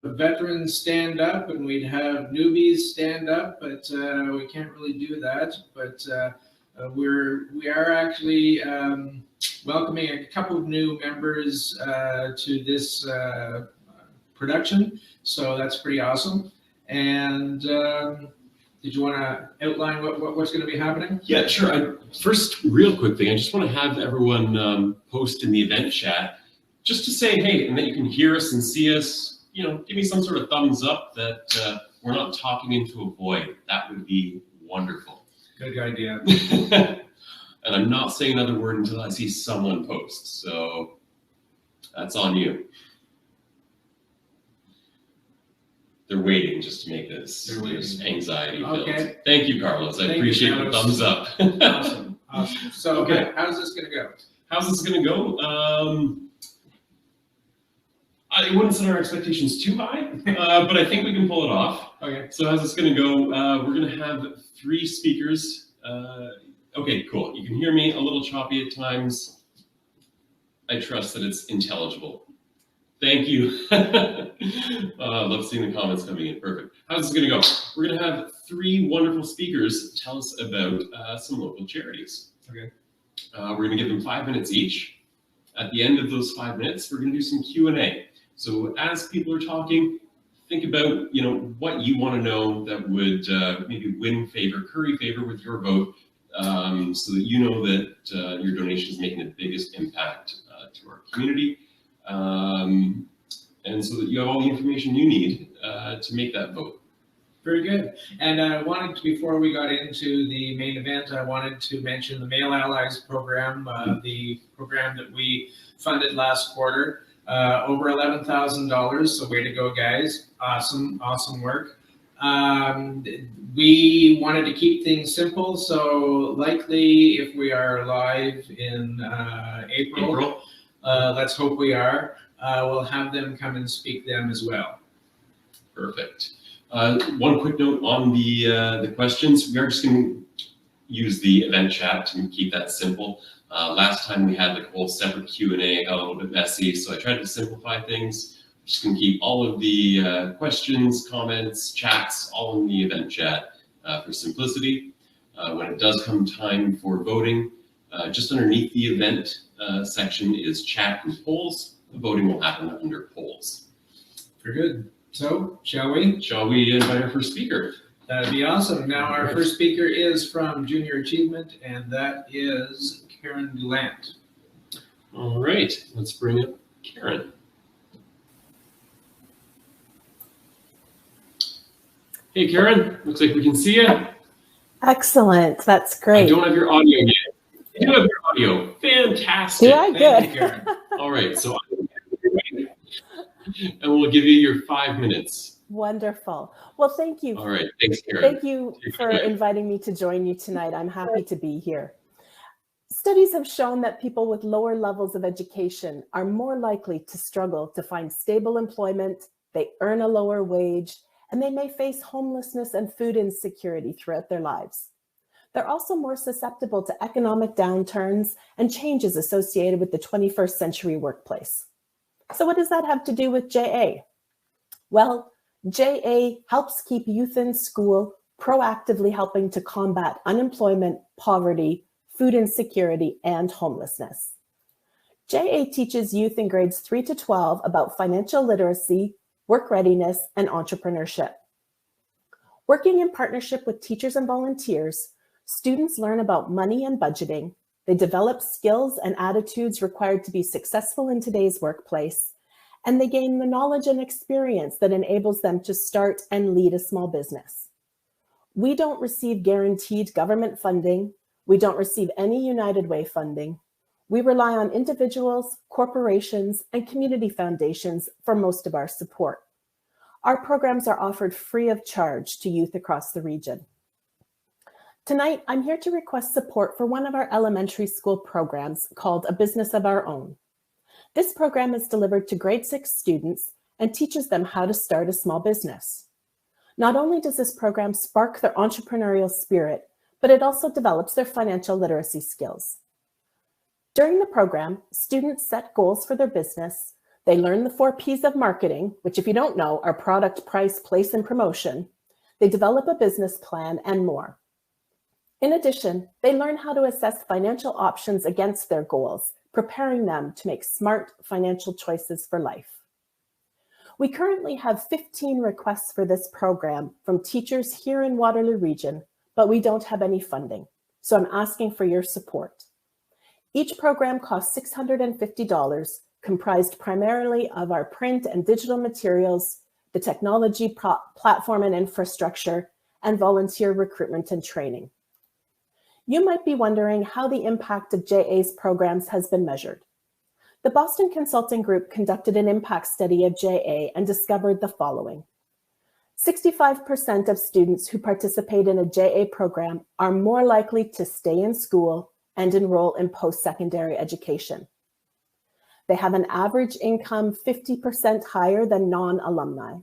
veterans stand up and we'd have newbies stand up, but we can't really do that. But we are actually welcoming a couple of new members to this production, so that's pretty awesome. And did you want to outline what's going to be happening? Yeah, sure. First, real quick thing, I just want to have everyone post in the event chat just to say, hey, and that you can hear us and see us. You know, give me some sort of thumbs up that we're not talking into a void. That would be wonderful. Good idea. And I'm not saying another word until I see someone post, so that's on you. They're waiting just to make this anxiety filled. Okay. Thank you, Carlos. I appreciate the thumbs up. Awesome. Awesome. So okay. How's this going to go? How's this going to go? I wouldn't set our expectations too high, but I think we can pull it off. Okay. So how's this going to go? We're going to have 3 speakers. Okay, cool. You can hear me a little choppy at times. I trust that it's intelligible. Thank you. I love seeing the comments coming in. Perfect. How's this going to go? We're going to have 3 wonderful speakers tell us about some local charities. Okay. We're going to give them 5 minutes each. At the end of those 5 minutes, we're going to do some Q&A. So as people are talking, think about, you know, what you want to know that would maybe win favor, curry favor with your vote, so that you know that your donation is making the biggest impact to our community, and so that you have all the information you need to make that vote. Very good. And I wanted to, before we got into the main event, I wanted to mention the Male Allies program, the program that we funded last quarter. Over $11,000, so way to go, guys. Awesome, awesome work. We wanted to keep things simple, so likely if we are live in April, let's hope we are, we'll have them come and speak them as well. Perfect. One quick note on the questions. We are just going to use the event chat to keep that simple. Last time we had like a whole separate Q&A, got a little bit messy, so I tried to simplify things. I'm just going to keep all of the questions, comments, chats, all in the event chat for simplicity. When it does come time for voting, just underneath the event section is chat and polls. The voting will happen under polls. Very good. So, shall we? Shall we invite our first speaker? That'd be awesome. Now our first speaker is from Junior Achievement, and that is Karen Dulant. All right, let's bring up Karen. Hey, Karen, looks like we can see you. Excellent, that's great. I don't have your audio yet. You do have your audio. Fantastic. Do I? Thank Good. you, Karen. All right, so and we'll give you your 5 minutes. Wonderful. Well, thank you. All right, thanks, Karen. Thank you for inviting me to join you tonight. I'm happy to be here. Studies have shown that people with lower levels of education are more likely to struggle to find stable employment, they earn a lower wage, and they may face homelessness and food insecurity throughout their lives. They're also more susceptible to economic downturns and changes associated with the 21st century workplace. So what does that have to do with JA? Well, JA helps keep youth in school, proactively helping to combat unemployment, poverty, food insecurity, and homelessness. JA teaches youth in grades 3 to 12 about financial literacy, work readiness, and entrepreneurship. Working in partnership with teachers and volunteers, students learn about money and budgeting. They develop skills and attitudes required to be successful in today's workplace, and they gain the knowledge and experience that enables them to start and lead a small business. We don't receive guaranteed government funding. We don't receive any United Way funding. We rely on individuals, corporations, and community foundations for most of our support. Our programs are offered free of charge to youth across the region. Tonight, I'm here to request support for one of our elementary school programs called A Business of Our Own. This program is delivered to grade 6 students and teaches them how to start a small business. Not only does this program spark their entrepreneurial spirit, but it also develops their financial literacy skills. During the program, students set goals for their business, They learn the 4 Ps of marketing, which if you don't know are product, price, place, and promotion. They develop a business plan and more. In addition, they learn how to assess financial options against their goals, preparing them to make smart financial choices for life. We currently have 15 requests for this program from teachers here in Waterloo Region, but we don't have any funding, so I'm asking for your support. Each program costs $650, comprised primarily of our print and digital materials, the technology platform and infrastructure, and volunteer recruitment and training. You might be wondering how the impact of JA's programs has been measured. The Boston Consulting Group conducted an impact study of JA and discovered the following. 65% of students who participate in a JA program are more likely to stay in school and enroll in post-secondary education. They have an average income 50% higher than non-alumni.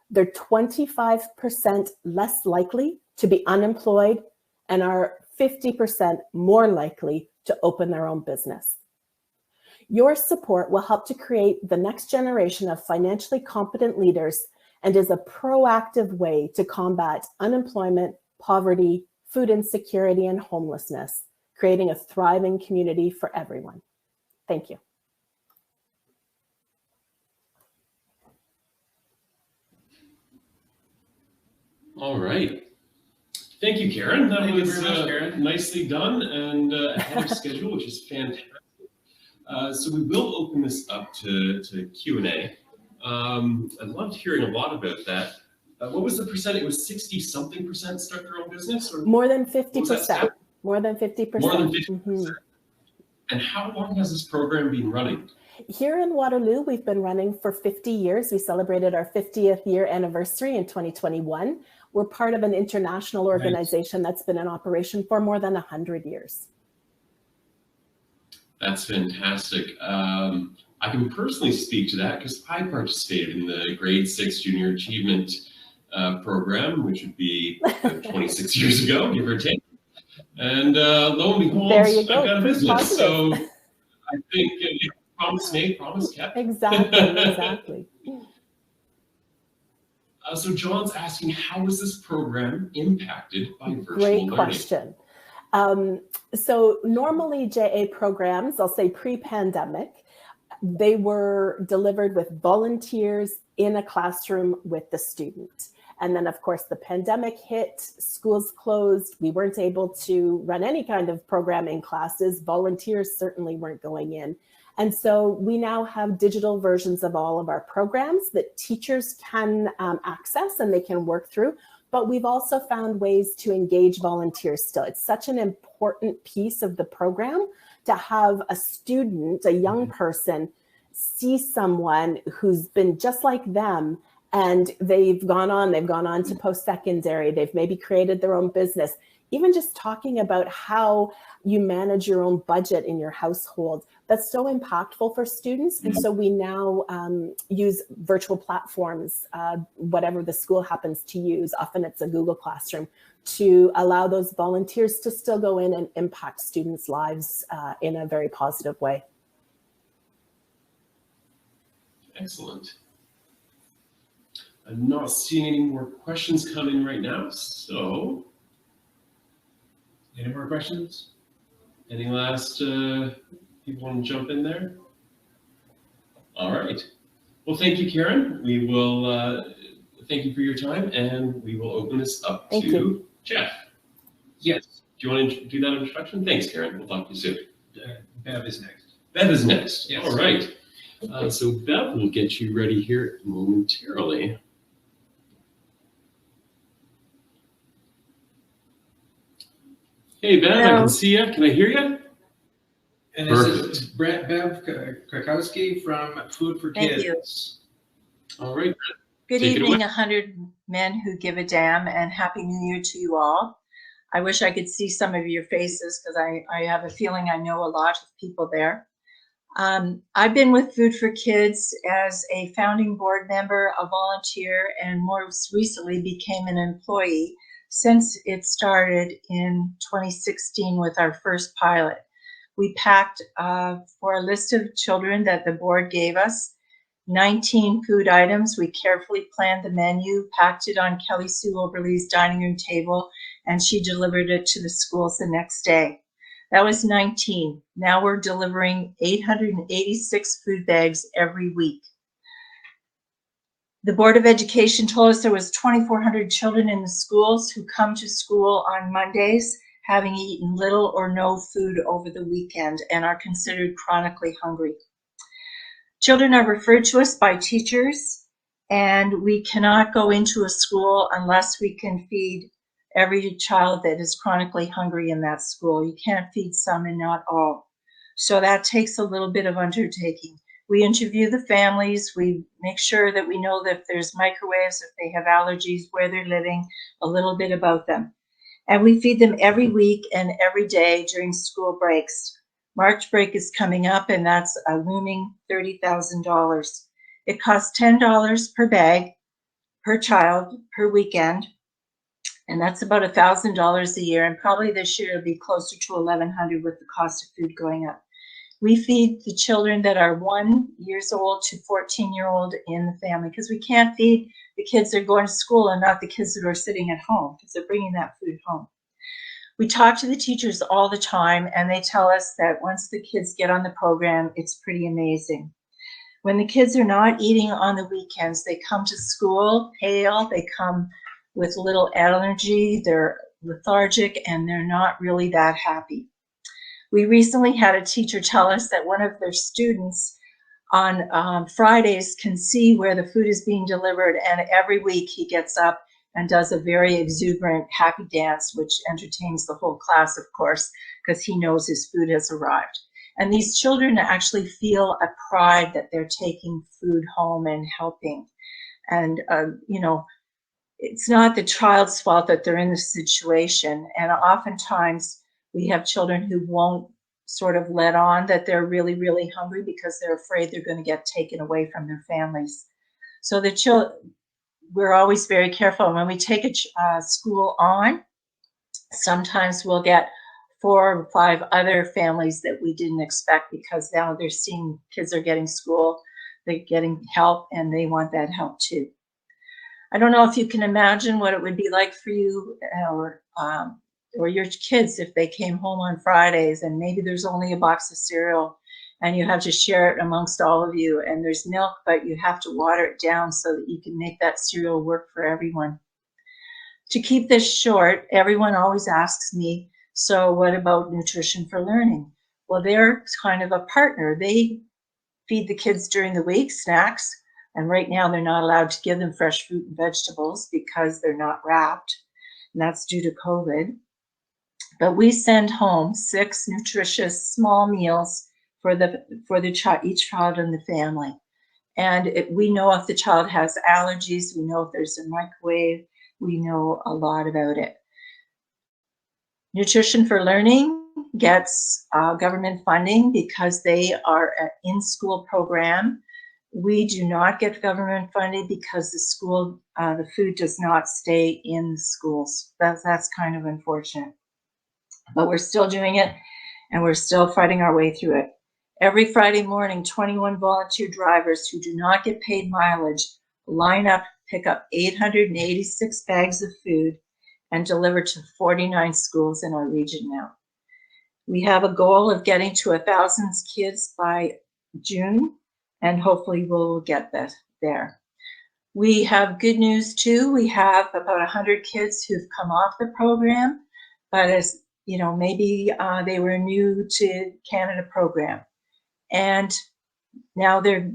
They're 25% less likely to be unemployed and are 50% more likely to open their own business. Your support will help to create the next generation of financially competent leaders and is a proactive way to combat unemployment, poverty, food insecurity, and homelessness, creating a thriving community for everyone. Thank you. All right. Thank you, Karen. That Thank you was very much, Karen. Nicely done and ahead of schedule, which is fantastic. So we will open this up to Q&A. I loved hearing a lot about that. What was the percent? It was 60-something% start their own business? Or more than 50%. More than 50%. More than 50%. And how long has this program been running? Here in Waterloo, we've been running for 50 years. We celebrated our 50th year anniversary in 2021. We're part of an international organization that's been in operation for more than 100 years. That's fantastic. I can personally speak to that because I participated in the grade 6 junior achievement program, which would be 26 years ago, give or take. And lo and behold, there you go. I've got a business. Positive. So I think promise made, promise kept. Exactly. So John's asking, how is this program impacted by virtual learning? Great question. So normally JA programs, I'll say pre-pandemic, they were delivered with volunteers in a classroom with the student. And then of course the pandemic hit, schools closed, we weren't able to run any kind of programming classes, volunteers certainly weren't going in. And so we now have digital versions of all of our programs that teachers can access and they can work through. But we've also found ways to engage volunteers still. It's such an important piece of the program to have a student, a young person, see someone who's been just like them and they've gone on to post-secondary, they've maybe created their own business. Even just talking about how you manage your own budget in your household, that's so impactful for students. And so we now use virtual platforms, whatever the school happens to use, often it's a Google Classroom, to allow those volunteers to still go in and impact students' lives in a very positive way. Excellent. I'm not seeing any more questions coming right now, so. Any more questions? Any last people want to jump in there? All right. Well, thank you, Karen. We will thank you for your time, and we will open this up to Jeff. Yes. Do you want to do that introduction? Thanks, Karen. We'll talk to you soon. Bev is next. Bev is next. Yes. All right. So Bev will get you ready here momentarily. Hey, Bev, hello. I can see you. Can I hear you? And this is Bev Krakowski from Food for Kids. Thank you. All right. Good evening, 100 Men Who Give a Damn, and Happy New Year to you all. I wish I could see some of your faces because I have a feeling I know a lot of people there. I've been with Food for Kids as a founding board member, a volunteer, and most recently became an employee since it started in 2016 with our first pilot. We packed for a list of children that the board gave us, 19 food items. We carefully planned the menu, packed it on Kelly Sue Oberle's dining room table, and she delivered it to the schools the next day. That was 19. Now we're delivering 886 food bags every week. The Board of Education told us there was 2,400 children in the schools who come to school on Mondays having eaten little or no food over the weekend and are considered chronically hungry. Children are referred to us by teachers, and we cannot go into a school unless we can feed every child that is chronically hungry in that school. You can't feed some and not all. So that takes a little bit of undertaking. We interview the families. We make sure that we know that if there's microwaves, if they have allergies, where they're living, a little bit about them. And we feed them every week and every day during school breaks. March break is coming up, and that's a looming $30,000. It costs $10 per bag per child per weekend, and that's about $1,000 a year. And probably this year it'll be closer to $1,100 with the cost of food going up. We feed the children that are 1 year old to 14-year-old in the family, because we can't feed the kids that are going to school and not the kids that are sitting at home, because they're bringing that food home. We talk to the teachers all the time, and they tell us that once the kids get on the program, it's pretty amazing. When the kids are not eating on the weekends, they come to school pale, they come with little energy, they're lethargic, and they're not really that happy. We recently had a teacher tell us that one of their students on Fridays can see where the food is being delivered, and every week he gets up and does a very exuberant happy dance, which entertains the whole class, of course, because he knows his food has arrived. And these children actually feel a pride that they're taking food home and helping. And, it's not the child's fault that they're in this situation. And oftentimes we have children who won't sort of let on that they're really, really hungry because they're afraid they're going to get taken away from their families. So we're always very careful. When we take a school on, sometimes we'll get 4 or 5 other families that we didn't expect, because now they're seeing kids are getting school, they're getting help, and they want that help too. I don't know if you can imagine what it would be like for you or your kids if they came home on Fridays and maybe there's only a box of cereal and you have to share it amongst all of you, and there's milk, but you have to water it down so that you can make that cereal work for everyone. To keep this short, everyone always asks me, so what about Nutrition for Learning? Well, they're kind of a partner. They feed the kids during the week, snacks, and right now they're not allowed to give them fresh fruit and vegetables because they're not wrapped, and that's due to COVID. But we send home 6 nutritious small meals for each child in the family. And we know if the child has allergies, we know if there's a microwave, we know a lot about it. Nutrition for Learning gets government funding because they are an in-school program. We do not get government funding because the food does not stay in the schools. That's kind of unfortunate. But we're still doing it, and we're still fighting our way through it. Every Friday morning, 21 volunteer drivers who do not get paid mileage line up, pick up 886 bags of food, and deliver to 49 schools in our region now. We have a goal of getting to 1,000 kids by June, and hopefully we'll get that there. We have good news too. We have about 100 kids who've come off the program, but as you know, maybe they were new to Canada program, and now they're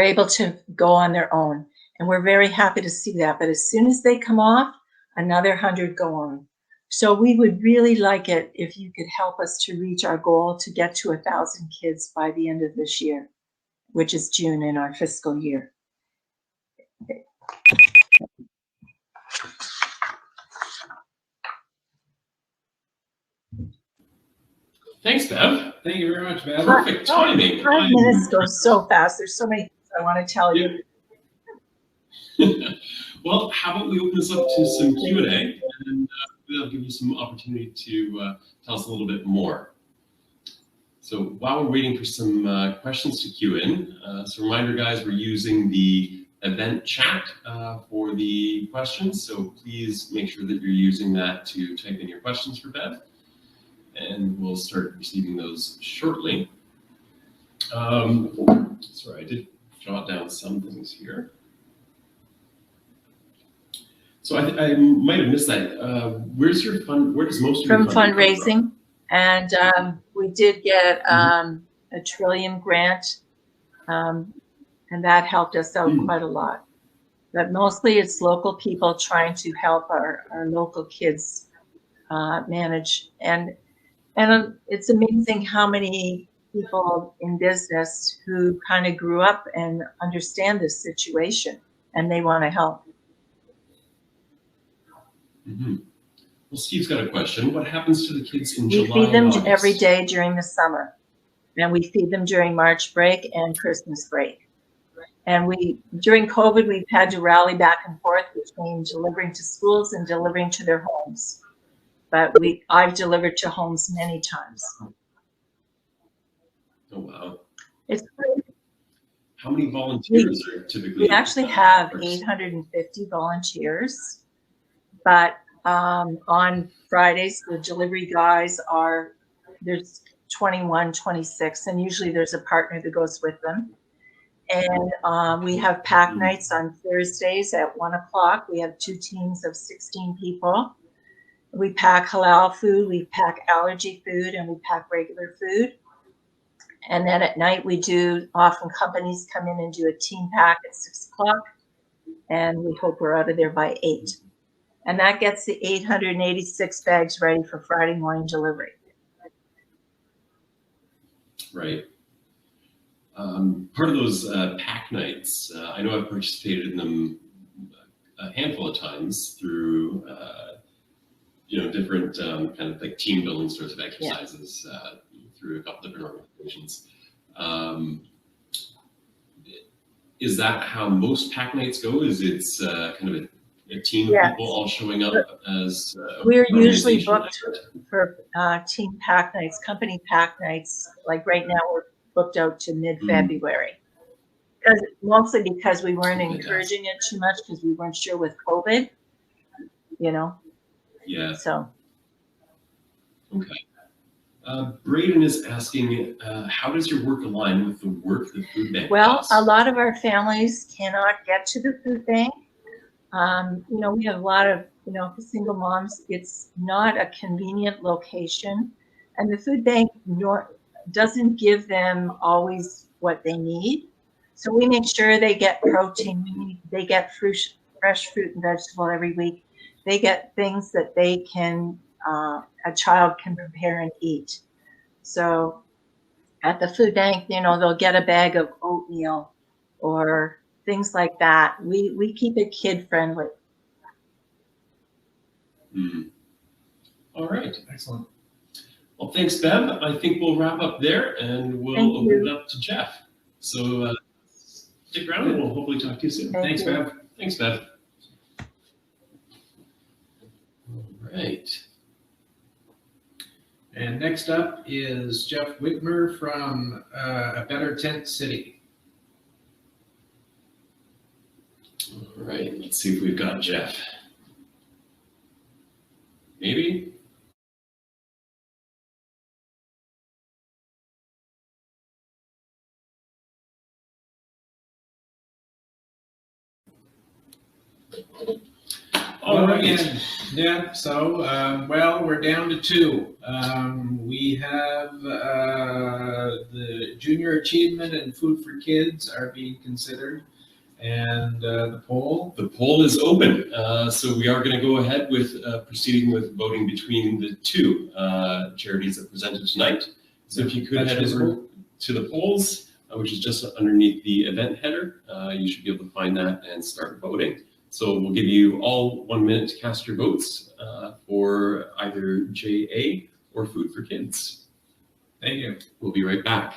able to go on their own, and we're very happy to see that. But as soon as they come off, another 100 go on. So we would really like it if you could help us to reach our goal to get to 1,000 kids by the end of this year, which is June in our fiscal year. Thanks, Bev. Thank you very much, Bev. Perfect timing. 5 minutes goes so fast. There's so many things I want to tell you. Well, how about we open this up to some Q&A, and they'll give you some opportunity to tell us a little bit more. So while we're waiting for some questions to queue in, so reminder guys, we're using the event chat for the questions. So please make sure that you're using that to type in your questions for Bev, and we'll start receiving those shortly. Sorry, I did jot down some things here. So I might have missed that. Where's your fund? Where does most of your From funding come fundraising, and we did get a Trillium grant, and that helped us out quite a lot. But mostly it's local people trying to help our local kids manage. And it's amazing how many people in business who kind of grew up and understand this situation, and they want to help. Mm-hmm. Well, Steve's got a question. What happens to the kids in We July feed them and August? every day during the summer, and we feed them during March break and Christmas break. And during COVID, we've had to rally back and forth between delivering to schools and delivering to their homes. But I've delivered to homes many times. Oh, wow. It's great. How many volunteers are typically? We actually have 850 volunteers, but on Fridays, the delivery guys there's 21, 26, and usually there's a partner that goes with them. And we have pack nights on Thursdays at 1 o'clock. We have 2 teams of 16 people. We pack halal food, we pack allergy food, and we pack regular food. And then at night often companies come in and do a team pack at 6 o'clock, and we hope we're out of there by 8. And that gets the 886 bags ready for Friday morning delivery. Right. Part of those pack nights, I know I've participated in them a handful of times through, different kind of like team building sorts of exercises through a couple different organizations. Is that how most pack nights go? Is it's kind of a team of people all showing up as we're usually booked for team pack nights, company pack nights. Like right now, we're booked out to mid-February. Mostly because we weren't encouraging it too much because we weren't sure with COVID, Yeah. So. Okay. Braden is asking, how does your work align with the work the food bank does? A lot of our families cannot get to the food bank. We have a lot of, single moms. It's not a convenient location, and the food bank doesn't give them always what they need. So we make sure they get protein. They get fresh fruit and vegetable every week. They get things that a child can prepare and eat. So at the food bank, they'll get a bag of oatmeal or things like that. We keep it kid friendly. All right, excellent. Well, thanks, Bev. I think we'll wrap up there and we'll open it up to Jeff. So stick around and we'll hopefully talk to you soon. Thanks, Bev. Thanks, Bev. All right. And next up is Jeff Whitmer from A Better Tent City. All right, let's see if we've got Jeff. Maybe? All right. Yeah, so, we're down to 2. We have the Junior Achievement and Food for Kids are being considered. And the poll? The poll is open. So we are going to go ahead with proceeding with voting between the 2 charities that presented tonight. So if you could head over to the polls, which is just underneath the event header, you should be able to find that and start voting. So we'll give you all 1 minute to cast your votes for either JA or Food for Kids. Thank you. We'll be right back.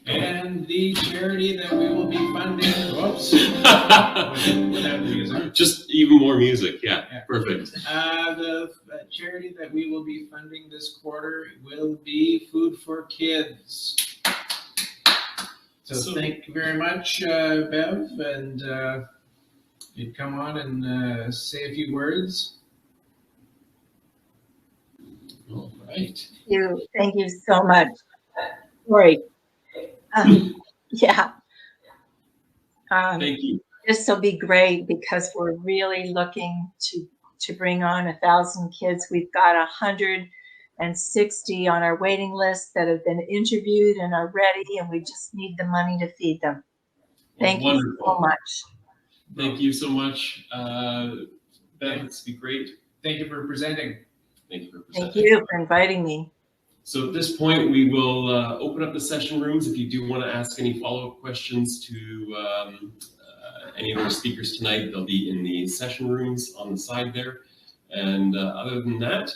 And the charity that we will be funding, whoops, without music. Just even more music, yeah. Perfect. The charity that we will be funding this quarter will be Food for Kids. So thank you very much, Bev, and you'd come on and say a few words. All right. Thank you so much. Great. Yeah. Thank you. This will be great because we're really looking to bring on 1,000 kids. We've got 160 on our waiting list that have been interviewed and are ready, and we just need the money to feed them. Thank you so much. Thank you so much, Bev. It's been great. Thank you for presenting. Thank you for presenting. Thank you for inviting me. So at this point, we will open up the session rooms. If you do want to ask any follow-up questions to any of our speakers tonight, they'll be in the session rooms on the side there. And other than that,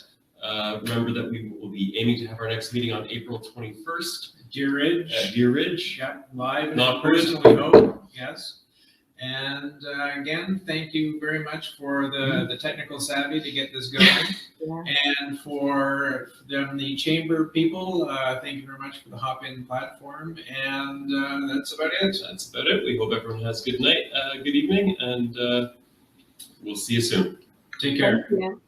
remember that we will be aiming to have our next meeting on April 21st. Deer Ridge. At Deer Ridge. Yeah, live and Not personally hope. Yes. And again, thank you very much for the technical savvy to get this going. And for the chamber people, thank you very much for the hop-in platform. And that's about it. That's about it. We hope everyone has a good night, good evening, and we'll see you soon. Take care. Thank you.